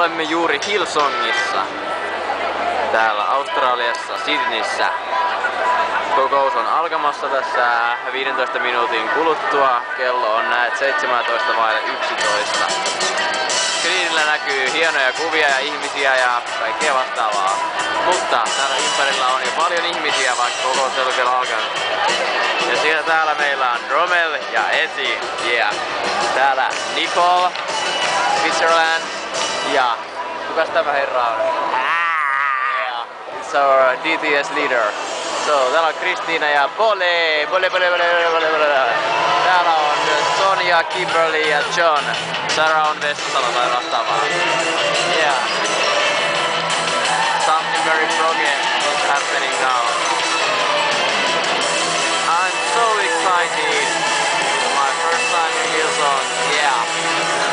olemme juuri Hillsongissa, täällä Australiassa, Sydneyssä. Kokous on alkamassa tässä 15 minuutin kuluttua. Kello on näet 17:11. Screenillä näkyy hienoja kuvia ja ihmisiä ja kaikkea vastaavaa. Mutta täällä ympärillä on jo paljon ihmisiä, vaikka kokous ei ole vielä alkanut. Ja siellä täällä meillä on Rommel ja Eti. Yeah. Täällä Nicole, Switzerland ja kukas tämä herra on? Yeah. It's our DTS leader. So, täällä on Kristiina ja Bole. Täällä on Sonja, Kimberly ja John. Sarah on vessasalla tai vastaavaa. Yeah. Something very progress is happening now. I'm so excited. My first time in Hillsong. Yeah.